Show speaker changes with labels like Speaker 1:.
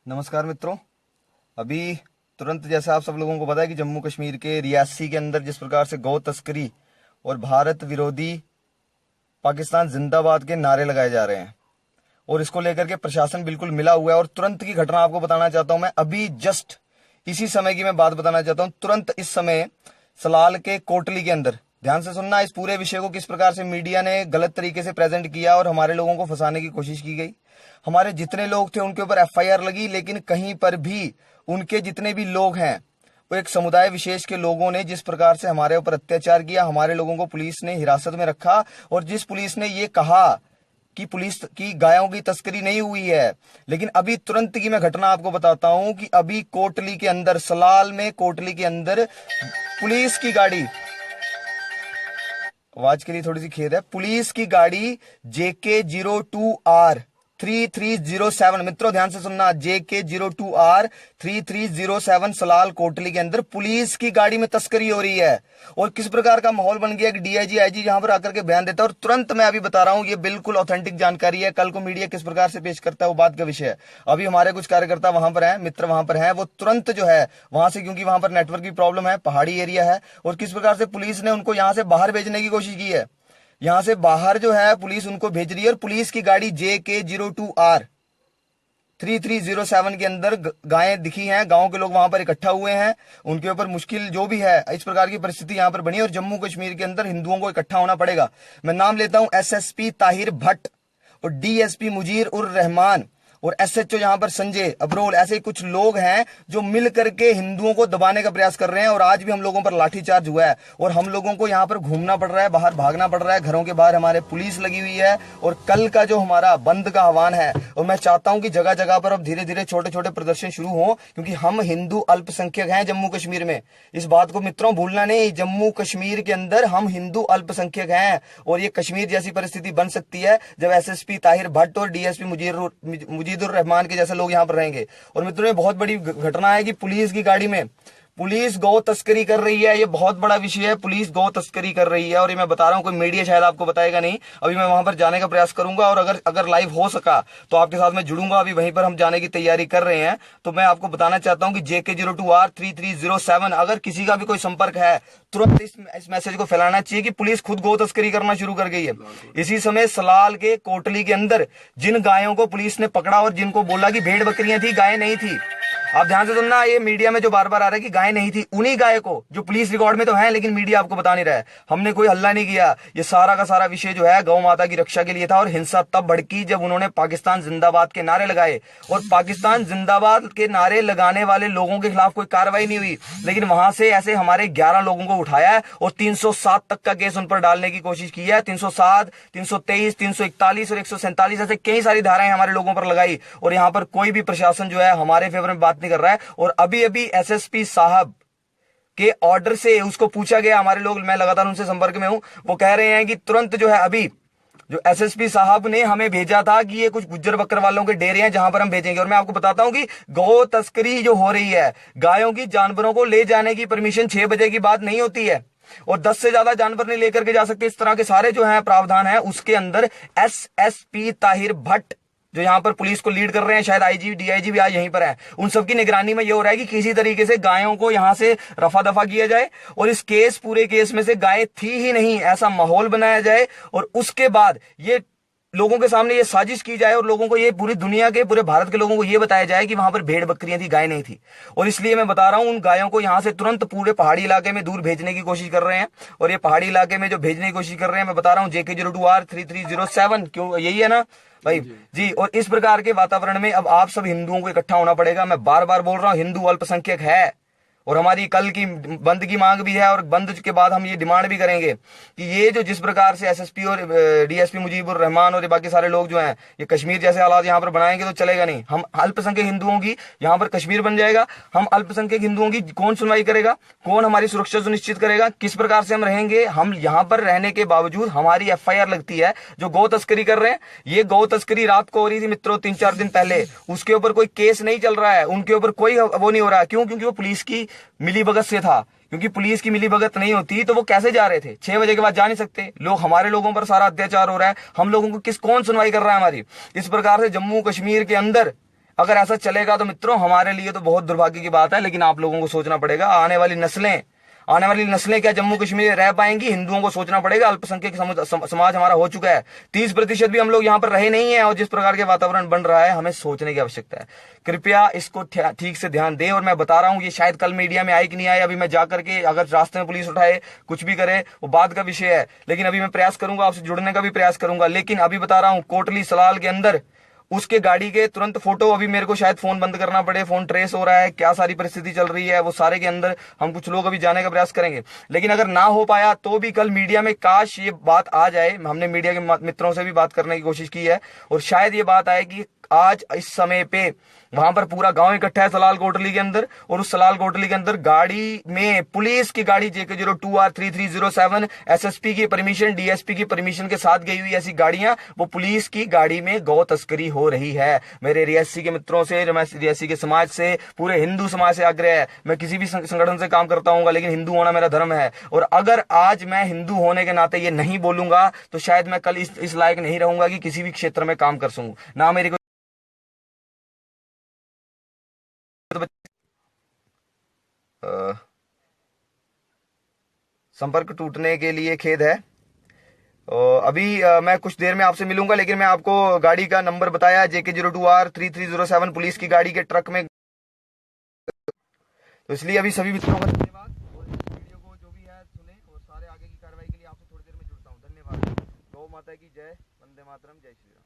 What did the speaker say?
Speaker 1: नमस्कार मित्रों। अभी तुरंत जैसा आप सब लोगों को पता है कि जम्मू कश्मीर के रियासी के अंदर जिस प्रकार से गौ तस्करी और भारत विरोधी पाकिस्तान जिंदाबाद के नारे लगाए जा रहे हैं और इसको लेकर के प्रशासन बिल्कुल मिला हुआ है। और तुरंत की घटना आपको बताना चाहता हूं मैं। अभी जस्ट इसी समय की मैं बात बताना चाहता हूं। तुरंत इस समय सलाल के कोटली के अंदर, ध्यान से सुनना, इस पूरे विषय को किस प्रकार से मीडिया ने गलत तरीके से प्रेजेंट किया और हमारे लोगों को फंसाने की कोशिश की गई। हमारे जितने लोग थे उनके ऊपर एफआईआर लगी, लेकिन कहीं पर भी उनके जितने भी लोग हैं वो एक समुदाय विशेष के लोगों ने जिस प्रकार से हमारे ऊपर अत्याचार किया, हमारे लोगों को पुलिस ने हिरासत में रखा और जिस पुलिस ने ये कहा कि पुलिस की गायों की तस्करी नहीं हुई है, लेकिन अभी तुरंत की मैं घटना आपको बताता हूं कि अभी कोटली के अंदर, सलाल में कोटली के अंदर पुलिस की गाड़ी, आवाज के लिए थोड़ी सी खेद है, पुलिस की गाड़ी JK02R3307, मित्रों ध्यान से सुनना, JK02R3307 सलाल कोटली के अंदर पुलिस की गाड़ी में तस्करी हो रही है। और किस प्रकार का माहौल बन गया कि डीआईजी आईजी यहां पर आकर के बयान देता है। और तुरंत मैं अभी बता रहा हूं, ये बिल्कुल ऑथेंटिक जानकारी है। कल को मीडिया किस प्रकार से पेश करता है वो बात का विषय है। अभी हमारे कुछ कार्यकर्ता वहां पर हैं, मित्र वहां पर हैं, वो तुरंत जो है वहां से, क्योंकि वहां पर नेटवर्क की प्रॉब्लम है, पहाड़ी एरिया है, और किस प्रकार से पुलिस ने उनको यहां से बाहर भेजने की कोशिश की है। यहां से बाहर जो है पुलिस उनको भेज रही है और पुलिस की गाड़ी JK02R3307 के अंदर गायें दिखी हैं। गांव के लोग वहां पर इकट्ठा हुए हैं, उनके ऊपर मुश्किल जो भी है, इस प्रकार की परिस्थिति यहां पर बनी और जम्मू कश्मीर के अंदर हिंदुओं को इकट्ठा होना पड़ेगा। मैं नाम लेता हूं SSP ताहिर भट्ट और DSP मुजीर उर रहमान और SHO यहां पर संजय अब्रोल, ऐसे कुछ लोग हैं जो मिल करके हिंदुओं को दबाने का प्रयास कर रहे हैं। और आज भी हम लोगों पर लाठीचार्ज हुआ है और हम लोगों को यहां पर घूमना पड़ रहा है, बाहर भागना पड़ रहा है। घरों के बाहर हमारे पुलिस लगी हुई है और कल का जो हमारा बंद का आह्वान है, और मैं चाहता हूं कि जगह जगह पर अब धीरे धीरे छोटे छोटे प्रदर्शन शुरू हो, क्योंकि हम हिंदू अल्पसंख्यक हैं जम्मू कश्मीर में। इस बात को मित्रों भूलना नहीं, जम्मू कश्मीर के अंदर हम हिंदू अल्पसंख्यक हैं और ये कश्मीर जैसी परिस्थिति बन सकती है जब SSP ताहिर भट्ट और DSP मुजीदुर रहमान के जैसे लोग यहां पर रहेंगे। और मित्रों, ये बहुत बड़ी घटना है कि पुलिस की गाड़ी में पुलिस गौ तस्करी कर रही है। ये बहुत बड़ा विषय है, पुलिस गौ तस्करी कर रही है और ये मैं बता रहा हूं, कोई मीडिया शायद आपको बताएगा नहीं। अभी मैं वहां पर जाने का प्रयास करूंगा और अगर लाइव हो सका तो आपके साथ मैं जुड़ूंगा। अभी वहीं पर हम जाने की तैयारी कर रहे हैं। तो मैं आपको बताना चाहता हूं कि JK02R3307, अगर किसी का भी कोई संपर्क है, तुरंत इस मैसेज को फैलाना चाहिए कि पुलिस खुद गौ तस्करी करना शुरू कर गई है। इसी समय सलाल के कोटली के अंदर जिन गायों को पुलिस ने पकड़ा और जिनको बोला कि भेड़ बकरियां थी, गायें नहीं थी, आप ध्यान से सुनना, ये मीडिया में जो बार बार आ रहा है कि गाय नहीं थी, उन्हीं गाय को, जो पुलिस रिकॉर्ड में तो है लेकिन मीडिया आपको बता नहीं रहा है, हमने कोई हल्ला नहीं किया। ये सारा का सारा विषय जो है गौ माता की रक्षा के लिए था और हिंसा तब भड़की जब उन्होंने पाकिस्तान जिंदाबाद के नारे लगाए। और पाकिस्तान जिंदाबाद के नारे लगाने वाले लोगों के खिलाफ कोई कार्रवाई नहीं हुई, लेकिन वहां से ऐसे हमारे 11 लोगों को उठाया है और 307 तक का केस उन पर डालने की कोशिश की है। 307, 323, 341 और 147 ऐसे कई सारी धाराएं हमारे लोगों पर लगाई और यहां पर कोई भी प्रशासन जो है हमारे फेवर में बात नहीं कर रहा है। और अभी अभी SSP साहब के ऑर्डर से उसको पूछा गया, हमारे लोग, मैं लगातार उनसे संपर्क में हूं, वो कह रहे हैं कि तुरंत जो है अभी जो SSP साहब ने हमें भेजा था कि ये कुछ गुज्जर बकर वालों के डेरे हैं जहां पर हम भेजेंगे। और मैं आपको बताता हूं कि गौ तस्करी जो हो रही है, गायों की, जानवरों को ले जाने की परमिशन 6 बजे की बात नहीं होती है और 10 से ज्यादा जानवर नहीं लेकर के जा सकते। इस तरह के सारे जो है प्रावधान है, उसके अंदर SSP ताहिर भट्ट जो यहां पर पुलिस को लीड कर रहे हैं, शायद IG DIG भी आज यहीं पर है, उन सबकी निगरानी में ये हो रहा है कि किसी तरीके से गायों को यहां से रफा दफा किया जाए और इस केस, पूरे केस में से गाय थी ही नहीं ऐसा माहौल बनाया जाए और उसके बाद ये लोगों के सामने ये साजिश की जाए और लोगों को, ये पूरी दुनिया के, पूरे भारत के लोगों को ये बताया जाए कि वहां पर भेड़ बकरियां थी, गाय नहीं थी। और इसलिए मैं बता रहा हूं, उन गायों को यहां से तुरंत पूरे पहाड़ी इलाके में दूर भेजने की कोशिश कर रहे हैं। और ये पहाड़ी इलाके में जो भेजने की कोशिश कर रहे हैं, मैं बता रहा हूं, JK02R3307, क्यों, यही है ना भाई जी। और इस प्रकार के वातावरण में अब आप सब हिंदुओं को इकट्ठा होना पड़ेगा। मैं बार बार बोल रहा हूं, हिंदू अल्पसंख्यक है और हमारी कल की बंद की मांग भी है और बंद के बाद हम ये डिमांड भी करेंगे कि ये जो जिस प्रकार से SSP और DSP मुजीबुर रहमान और ये बाकी सारे लोग जो हैं, ये कश्मीर जैसे हालात यहाँ पर बनाएंगे तो चलेगा नहीं। हम अल्पसंख्यक हिंदुओं की यहाँ पर कश्मीर बन जाएगा। हम अल्पसंख्यक हिंदुओं की कौन सुनवाई करेगा, कौन हमारी सुरक्षा सुनिश्चित करेगा, किस प्रकार से हम रहेंगे। हम यहाँ पर रहने के बावजूद हमारी FIR लगती है। जो गौ तस्करी कर रहे हैं, ये गौ तस्करी रात को हो रही थी मित्रों, 3-4 दिन पहले, उसके ऊपर कोई केस नहीं चल रहा है, उनके ऊपर कोई वो नहीं हो रहा है। क्यों? क्योंकि वो पुलिस की मिलीभगत से था। क्योंकि पुलिस की मिलीभगत नहीं होती तो वो कैसे जा रहे थे? 6 बजे के बाद जा नहीं सकते लोग। हमारे लोगों पर सारा अत्याचार हो रहा है, हम लोगों को कौन सुनवाई कर रहा है हमारी? इस प्रकार से जम्मू कश्मीर के अंदर अगर ऐसा चलेगा तो मित्रों हमारे लिए तो बहुत दुर्भाग्य की बात है, लेकिन आप लोगों को सोचना पड़ेगा। आने वाली नस्लें क्या जम्मू कश्मीर में रह पाएंगी? हिंदुओं को सोचना पड़ेगा। अल्पसंख्यक समाज हमारा हो चुका है, 30% भी हम लोग यहाँ पर रहे नहीं है, और जिस प्रकार के वातावरण बन रहा है हमें सोचने की आवश्यकता है। कृपया इसको ठीक से ध्यान दें। और मैं बता रहा हूँ, ये शायद कल मीडिया में आए कि नहीं आए, अभी मैं जाकर के अगर रास्ते में पुलिस उठाए कुछ भी करे वो बात का विषय है, लेकिन अभी मैं प्रयास करूंगा, आपसे जुड़ने का भी प्रयास करूंगा। लेकिन अभी बता रहा हूँ, कोटली सलाल के अंदर उसके गाड़ी के तुरंत फोटो, अभी मेरे को शायद फोन बंद करना पड़े, फोन ट्रेस हो रहा है, क्या सारी परिस्थिति चल रही है वो सारे के अंदर हम कुछ लोग अभी जाने का प्रयास करेंगे। लेकिन अगर ना हो पाया तो भी कल मीडिया में काश ये बात आ जाए। हमने मीडिया के मित्रों से भी बात करने की कोशिश की है, और शायद ये बात आए कि आज इस समय पे वहां पर पूरा गांव इकट्ठा है सलाल कोटली के अंदर, और उस सलाल कोटली के अंदर गाड़ी में पुलिस की गाड़ी JK02R3307 SSP की परमिशन, DSP की परमिशन के साथ गई हुई ऐसी गाड़ियां, वो पुलिस की गाड़ी में गौ तस्करी हो रही है। मेरे रियासी के मित्रों से, रियासी के समाज से, पूरे हिंदू समाज से आग्रह है, मैं किसी भी संगठन से काम करता हूँ, लेकिन हिंदू होना मेरा धर्म है, और अगर आज मैं हिंदू होने के नाते ये नहीं बोलूंगा तो शायद मैं कल इस लायक नहीं रहूंगा कि किसी भी क्षेत्र में काम कर सकूं। ना मेरी संपर्क टूटने के लिए खेद है। अभी मैं कुछ देर में आपसे मिलूंगा, लेकिन मैं आपको गाड़ी का नंबर बताया, JK02R3307 पुलिस की गाड़ी के ट्रक में, तो इसलिए अभी सभी मित्रों का धन्यवाद। और इस वीडियो को जो भी है सुने, और सारे आगे की कार्रवाई के लिए आपसे थोड़ी देर में जुड़ता हूँ। धन्यवाद। गौ माता की जय, वंदे मातरम, जय श्री राम।